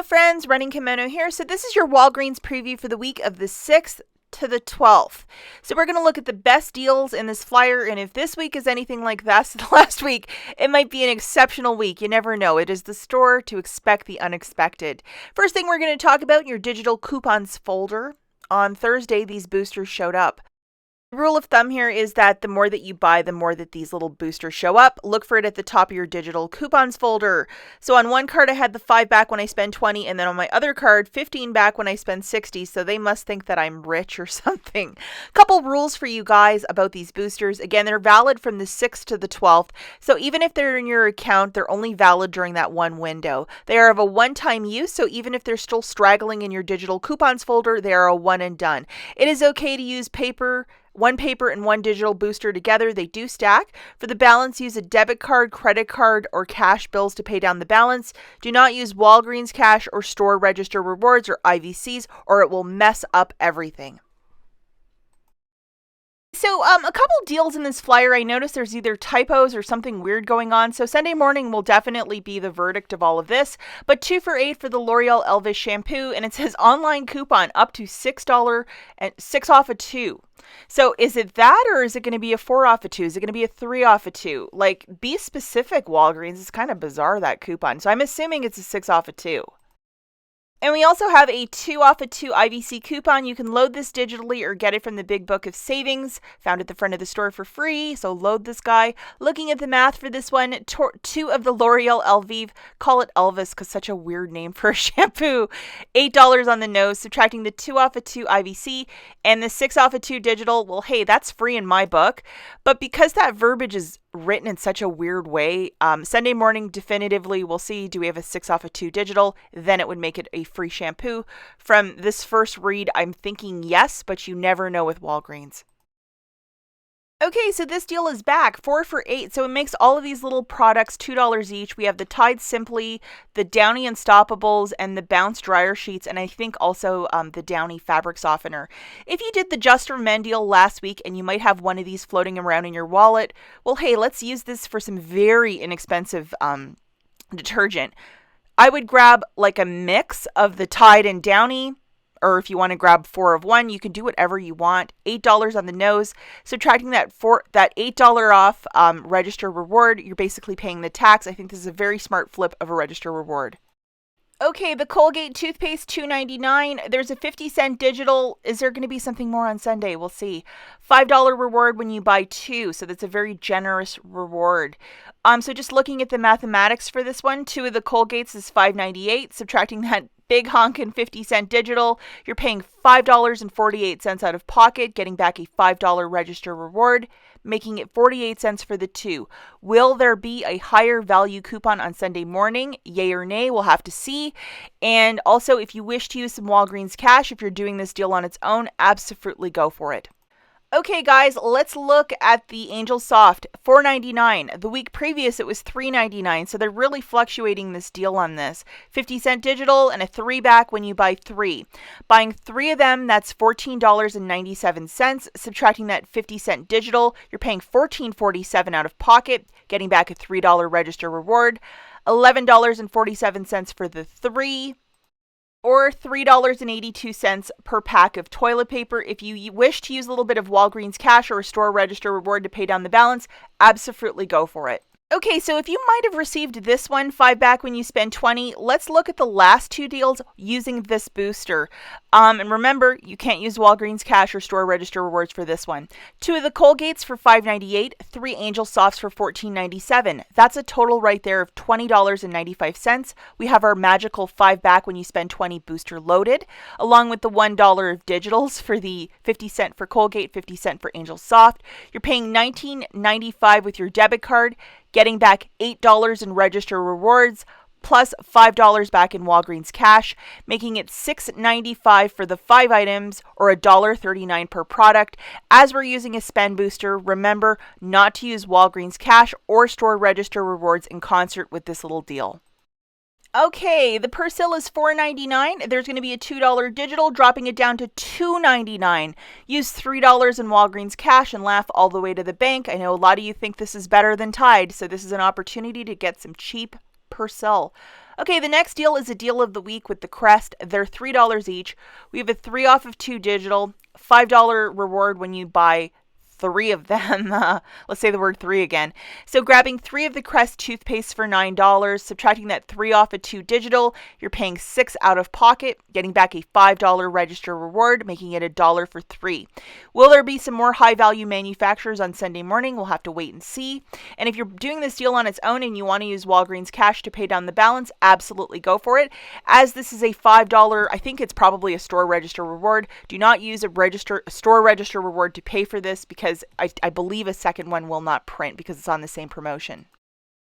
Hello friends, Running Kimono here. So this is your Walgreens preview for the week of the 6th to the 12th. So we're going to look at the best deals in this flyer, and if this week is anything like the last week, it might be an exceptional week. You never know. It is the store to expect the unexpected. First thing we're going to talk about, your digital coupons folder. On Thursday, these boosters showed up. The rule of thumb here is that the more that you buy, the more that these little boosters show up. Look for it at the top of your digital coupons folder. So on one card, I had the 5 back when I spend 20, and then on my other card, 15 back when I spend 60. So they must think that I'm rich or something. Couple rules for you guys about these boosters. Again, they're valid from the 6th to the 12th. So even if they're in your account, they're only valid during that one window. They are of a one-time use, so even if they're still straggling in your digital coupons folder, they are a one and done. It is okay to use one paper and one digital booster together. They do stack. For the balance, use a debit card, credit card, or cash bills to pay down the balance. Do not use Walgreens Cash or store register rewards or IVCs, or it will mess up everything. So a couple deals in this flyer. I noticed there's either typos or something weird going on. So Sunday morning will definitely be the verdict of all of this. But 2 for $8 for the L'Oreal Elvive shampoo. And it says online coupon up to $6 and 6 off a 2. So is it that, or is it going to be a 4 off a 2? Is it going to be a 3 off a 2? Like, be specific, Walgreens. It's kind of bizarre, that coupon. So I'm assuming it's a 6 off a 2. And we also have a 2 off a 2 IVC coupon. You can load this digitally or get it from the Big Book of Savings, found at the front of the store for free. So load this guy. Looking at the math for this one, 2 of the L'Oreal Elvive, call it Elvis because such a weird name for a shampoo, $8 on the nose, subtracting the 2 off a 2 IVC and the 6 off a 2 digital. Well, hey, that's free in my book. But because that verbiage is written in such a weird way, Sunday morning definitively we'll see, do we have a 6 off a 2 digital? Then it would make it a free shampoo. From this first read, I'm thinking yes, but you never know with Walgreens. Okay, so this deal is back, 4 for $8. So it makes all of these little products $2 each. We have the Tide Simply, the Downy Unstoppables, and the Bounce dryer sheets, and I think also the Downy fabric softener. If you did the Just for Men deal last week and you might have one of these floating around in your wallet, well, hey, let's use this for some very inexpensive detergent. I would grab like a mix of the Tide and Downy, or if you want to grab 4 of one, you can do whatever you want. $8 on the nose. Subtracting that $8 off register reward, you're basically paying the tax. I think this is a very smart flip of a register reward. Okay, the Colgate toothpaste, $2.99. There's a 50-cent digital. Is there going to be something more on Sunday? We'll see. $5 reward when you buy 2, so that's a very generous reward. So just looking at the mathematics for this one, 2 of the Colgates is $5.98. Subtracting that big honkin' 50-cent digital, you're paying $5.48 out of pocket, getting back a $5 register reward, making it 48 cents for the 2. Will there be a higher value coupon on Sunday morning? Yay or nay, we'll have to see. And also, if you wish to use some Walgreens Cash, if you're doing this deal on its own, absolutely go for it. Okay, guys, let's look at the Angel Soft, $4.99. The week previous, it was $3.99, so they're really fluctuating this deal on this. 50-cent digital and a 3 back when you buy 3. Buying 3 of them, that's $14.97. Subtracting that 50-cent digital, you're paying $14.47 out of pocket, getting back a $3 register reward. $11.47 for the 3. Or $3.82 per pack of toilet paper. If you wish to use a little bit of Walgreens Cash or a store register reward to pay down the balance, absolutely go for it. Okay, so if you might have received this one, 5 back when you spend 20, let's look at the last 2 deals using this booster. And remember, you can't use Walgreens Cash or store register rewards for this one. 2 of the Colgates for $5.98, 3 Angel Softs for $14.97. That's a total right there of $20.95. We have our magical 5 back when you spend 20 booster loaded, along with the $1 of digitals for the 50 cent for Colgate, 50 cent for Angel Soft. You're paying $19.95 with your debit card, getting back $8 in register rewards, plus $5 back in Walgreens Cash, making it $6.95 for the 5 items or $1.39 per product. As we're using a spend booster, remember not to use Walgreens Cash or store register rewards in concert with this little deal. Okay, the Persil is $4.99. There's going to be a $2 digital, dropping it down to $2.99. Use $3 in Walgreens Cash and laugh all the way to the bank. I know a lot of you think this is better than Tide, so this is an opportunity to get some cheap Persil. Okay, the next deal is a deal of the week with the Crest. They're $3 each. We have a 3 off of 2 digital, $5 reward when you buy 3 of them. Let's say the word 3 again. So grabbing 3 of the Crest toothpaste for $9, subtracting that 3 off of 2 digital, you're paying 6 out of pocket, getting back a $5 register reward, making it $1 for 3. Will there be some more high value manufacturers on Sunday morning? We'll have to wait and see. And if you're doing this deal on its own and you want to use Walgreens Cash to pay down the balance, absolutely go for it. As this is a $5, I think it's probably a store register reward. Do not use a store register reward to pay for this, because I believe a second one will not print because it's on the same promotion.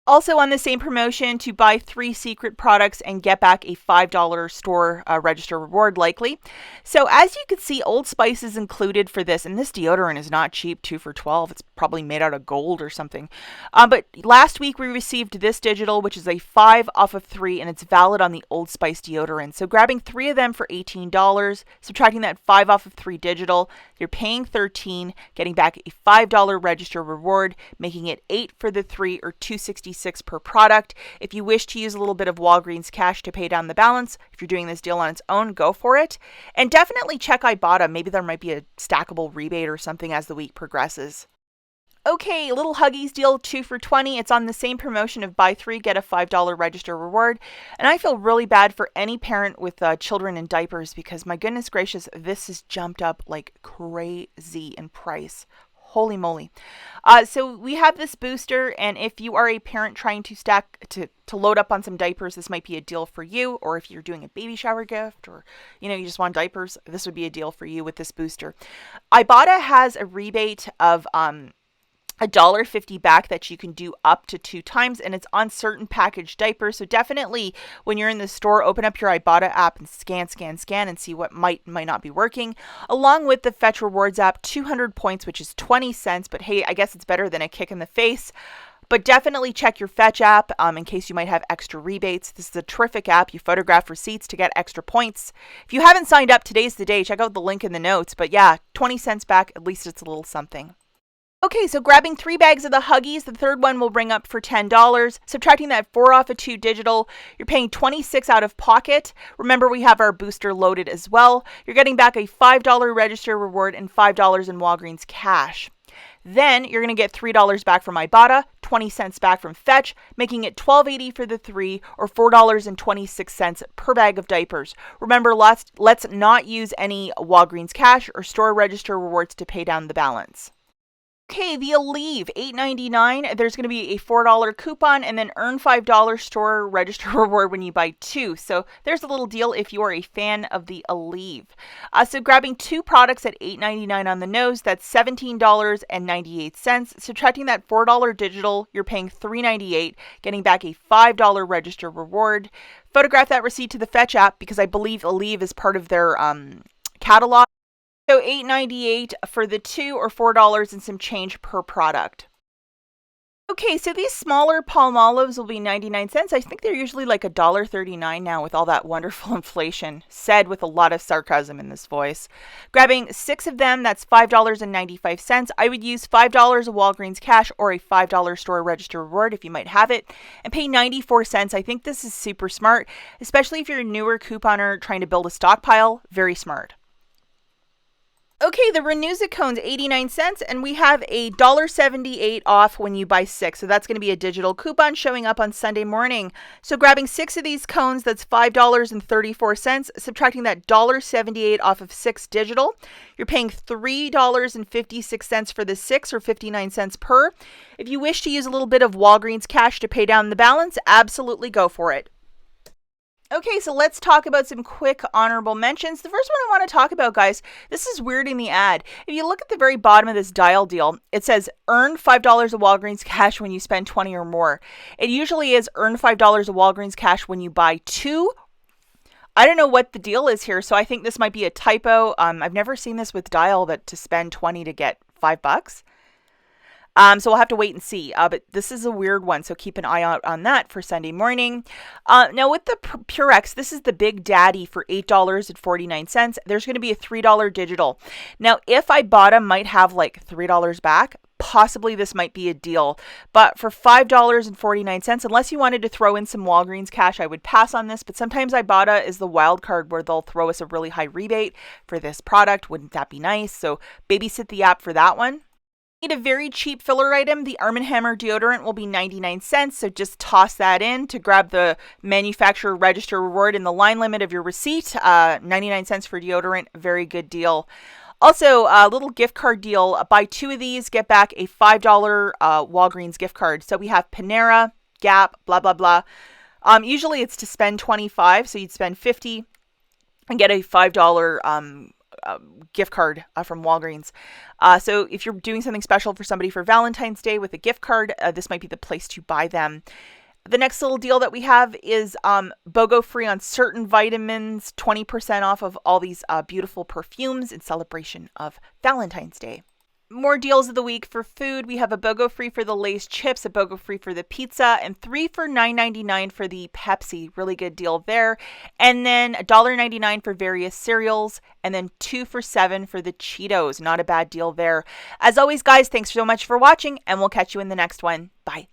Also on the same promotion, to buy 3 secret products and get back a $5 store register reward likely. So as you can see, Old Spice is included for this, and this deodorant is not cheap, 2 for $12. It's probably made out of gold or something. But last week we received this digital, which is a 5 off of 3, and it's valid on the Old Spice deodorant. So grabbing 3 of them for $18, subtracting that 5 off of 3 digital, you're paying $13, getting back a $5 register reward, making it 8 for the 3, or $2.66 per product. If you wish to use a little bit of Walgreens Cash to pay down the balance, if you're doing this deal on its own, go for it. And definitely check IBOTTA. Maybe there might be a stackable rebate or something as the week progresses. Okay, little Huggies deal 2 for $20. It's on the same promotion of buy 3, get a $5 register reward. And I feel really bad for any parent with children in diapers, because my goodness gracious, this has jumped up like crazy in price. Holy moly. So we have this booster, and if you are a parent trying to to load up on some diapers, this might be a deal for you. Or if you're doing a baby shower gift, or you just want diapers, this would be a deal for you with this booster. IBOTTA has a rebate of $1.50 back that you can do up to 2 times, and it's on certain packaged diapers. So definitely when you're in the store, open up your IBOTTA app and scan and see what might not be working. Along with the Fetch Rewards app, 200 points, which is 20 cents, but hey, I guess it's better than a kick in the face. But definitely check your Fetch app in case you might have extra rebates. This is a terrific app. You photograph receipts to get extra points. If you haven't signed up, today's the day. Check out the link in the notes. But yeah, 20 cents back, at least it's a little something. Okay, so grabbing 3 bags of the Huggies, the third one will bring up for $10. Subtracting that 4 off of 2 digital, you're paying 26 out of pocket. Remember, we have our booster loaded as well. You're getting back a $5 register reward and $5 in Walgreens Cash. Then you're going to get $3 back from IBOTTA, 20 cents back from Fetch, making it $12.80 for the 3, or $4.26 per bag of diapers. Remember, let's not use any Walgreens Cash or store register rewards to pay down the balance. Okay, the elvive, $8.99. There's going to be a $4 coupon, and then earn $5 store register reward when you buy 2. So there's a little deal if you are a fan of the elvive. So grabbing 2 products at $8.99 on the nose, that's $17.98. Subtracting that $4 digital, you're paying $3.98, getting back a $5 register reward. Photograph that receipt to the Fetch app, because I believe elvive is part of their catalog. So $8.98 for the 2, or $4 and some change per product. Okay, so these smaller Palmolives will be 99 cents. I think they're usually like $1.39 now with all that wonderful inflation, said with a lot of sarcasm in this voice. Grabbing 6 of them, that's $5.95. I would use $5 of Walgreens Cash or a $5 store register reward if you might have it, and pay 94 cents. I think this is super smart, especially if you're a newer couponer trying to build a stockpile. Very smart. Okay, the Renewza cones, 89 cents, and we have a $1.78 off when you buy 6. So that's going to be a digital coupon showing up on Sunday morning. So grabbing 6 of these cones, that's $5.34. Subtracting that $1.78 off of 6 digital, you're paying $3.56 for the 6, or 59 cents per. If you wish to use a little bit of Walgreens Cash to pay down the balance, absolutely go for it. Okay, so let's talk about some quick honorable mentions. The first one I want to talk about, guys, this is weird in the ad. If you look at the very bottom of this dial deal, it says earn $5 of Walgreens Cash when you spend 20 or more. It usually is earn $5 of Walgreens Cash when you buy 2. I don't know what the deal is here, so I think this might be a typo. I've never seen this with dial, but to spend 20 to get $5. So we'll have to wait and see. But this is a weird one, so keep an eye out on that for Sunday morning. Now with the Purex, this is the big daddy for $8.49. There's going to be a $3 digital. Now, if IBOTTA might have like $3 back, possibly this might be a deal. But for $5.49, unless you wanted to throw in some Walgreens Cash, I would pass on this. But sometimes IBOTTA is the wild card where they'll throw us a really high rebate for this product. Wouldn't that be nice? So babysit the app for that one. Need a very cheap filler item, the Arm & Hammer deodorant will be 99 cents, so just toss that in to grab the manufacturer register reward in the line limit of your receipt. 99 cents for deodorant, very good deal. Also, a little gift card deal. Buy 2 of these, get back a $5 Walgreens gift card. So we have Panera, Gap, blah, blah, blah. Usually it's to spend 25, so you'd spend 50 and get a $5 gift card from Walgreens. So if you're doing something special for somebody for Valentine's Day with a gift card, this might be the place to buy them. The next little deal that we have is BOGO free on certain vitamins, 20% off of all these beautiful perfumes in celebration of Valentine's Day. More deals of the week for food. We have a BOGO free for the Lay's chips, a BOGO free for the pizza, and 3 for $9.99 for the Pepsi. Really good deal there. And then $1.99 for various cereals, and then 2 for $7 for the Cheetos. Not a bad deal there. As always, guys, thanks so much for watching, and we'll catch you in the next one. Bye.